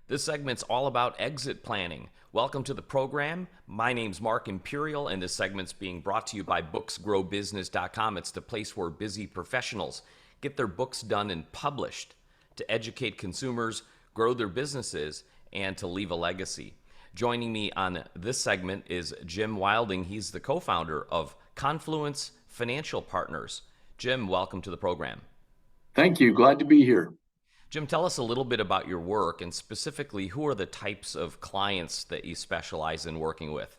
This segment's all about exit planning. Welcome to the program. My name's Mark Imperial, and this segment's being brought to you by booksgrowbusiness.com. It's the place where busy professionals get their books done and published to educate consumers, grow their businesses, and to leave a legacy. Joining me on this segment is Jim Wilding. He's the co-founder of Confluence Financial Partners. Jim, welcome to the program. Thank you. Glad to be here. Jim, tell us a little bit about your work and specifically who are the types of clients that you specialize in working with?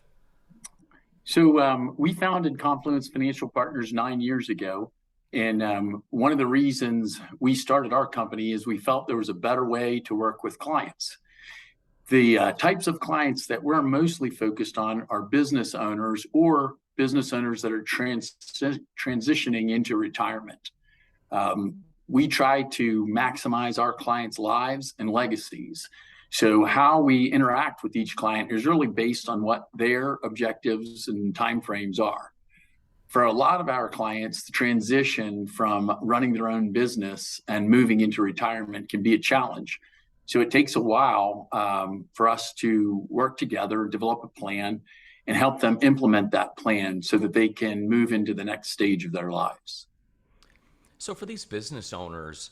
So we founded Confluence Financial Partners 9 years ago. And one of the reasons we started our company is we felt there was a better way to work with clients. The types of clients that we're mostly focused on are business owners or business owners that are transitioning into retirement. We try to maximize our clients' lives and legacies. So how we interact with each client is really based on what their objectives and timeframes are. For a lot of our clients, the transition from running their own business and moving into retirement can be a challenge. So it takes a while for us to work together, develop a plan, and help them implement that plan so that they can move into the next stage of their lives. So for these business owners,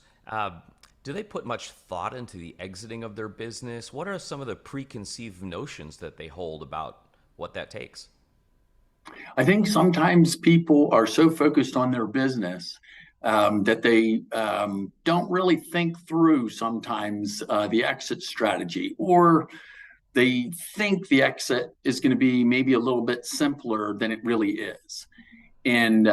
do they put much thought into the exiting of their business? What are some of the preconceived notions that they hold about what that takes? I think sometimes people are so focused on their business that they don't really think through sometimes the exit strategy, or they think the exit is going to be maybe a little bit simpler than it really is. And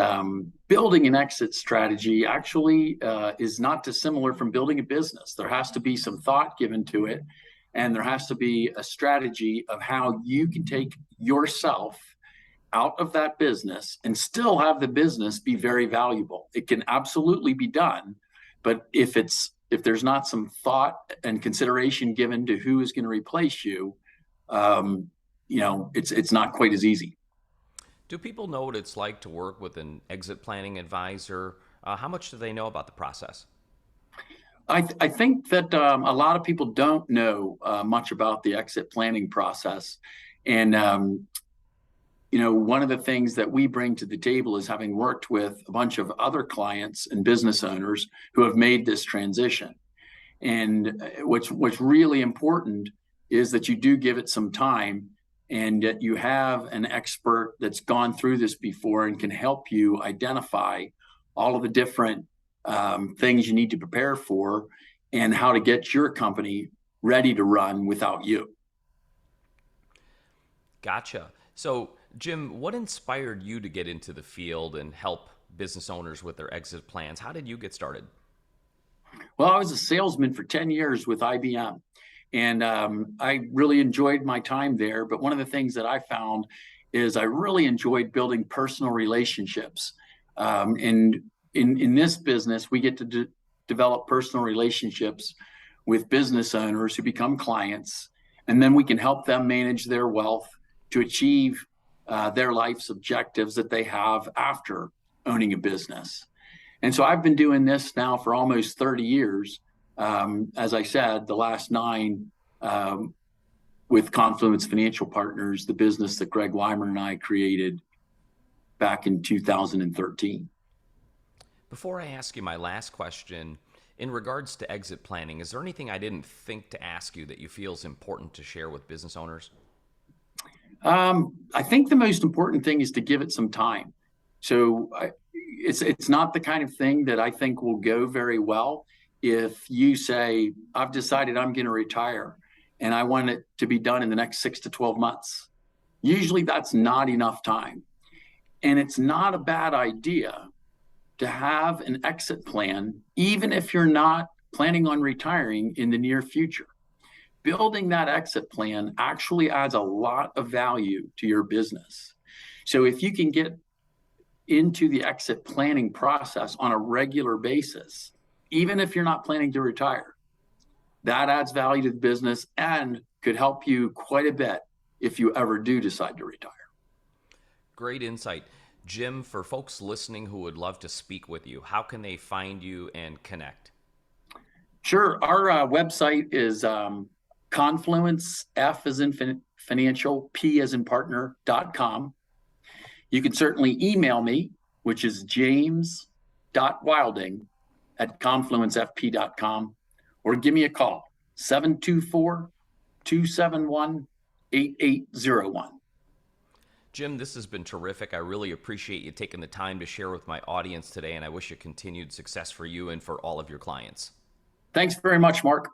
building an exit strategy actually is not dissimilar from building a business. There has to be some thought given to it, and there has to be a strategy of how you can take yourself out of that business and still have the business be very valuable. It can absolutely be done, but if there's not some thought and consideration given to who is going to replace you, it's not quite as easy. Do people know what it's like to work with an exit planning advisor? How much do they know about the process? I think that a lot of people don't know much about the exit planning process. And one of the things that we bring to the table is having worked with a bunch of other clients and business owners who have made this transition. And what's really important is that you do give it some time and that you have an expert that's gone through this before and can help you identify all of the different things you need to prepare for and how to get your company ready to run without you. Gotcha. So, Jim, what inspired you to get into the field and help business owners with their exit plans? How did you get started? Well, I was a salesman for 10 years with IBM, and I really enjoyed my time there. But one of the things that I found is I really enjoyed building personal relationships. And in this business, we get to develop personal relationships with business owners who become clients, and then we can help them manage their wealth to achieve their life's objectives that they have after owning a business. And so I've been doing this now for almost 30 years. As I said, the last 9 with Confluence Financial Partners, the business that Greg Weimer and I created back in 2013. Before I ask you my last question, in regards to exit planning, is there anything I didn't think to ask you that you feel is important to share with business owners? I think the most important thing is to give it some time. So it's not the kind of thing that I think will go very well if you say, I've decided I'm going to retire and I want it to be done in the next 6 to 12 months. Usually that's not enough time. And it's not a bad idea to have an exit plan, even if you're not planning on retiring in the near future. Building that exit plan actually adds a lot of value to your business. So if you can get into the exit planning process on a regular basis, even if you're not planning to retire, that adds value to the business and could help you quite a bit if you ever do decide to retire. Great insight. Jim, for folks listening who would love to speak with you, how can they find you and connect? Sure. Our website is Confluence, F as in financial, P as in partner.com. You can certainly email me, which is james.wilding@confluencefp.com, or give me a call, 724-271-8801. Jim, this has been terrific. I really appreciate you taking the time to share with my audience today, and I wish you continued success for you and for all of your clients. Thanks very much, Mark.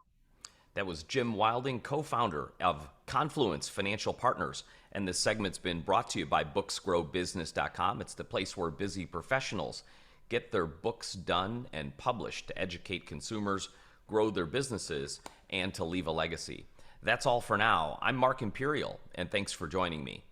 That was Jim Wilding, co-founder of Confluence Financial Partners. And this segment's been brought to you by booksgrowbusiness.com. It's the place where busy professionals get their books done and published to educate consumers, grow their businesses, and to leave a legacy. That's all for now. I'm Mark Imperial, and thanks for joining me.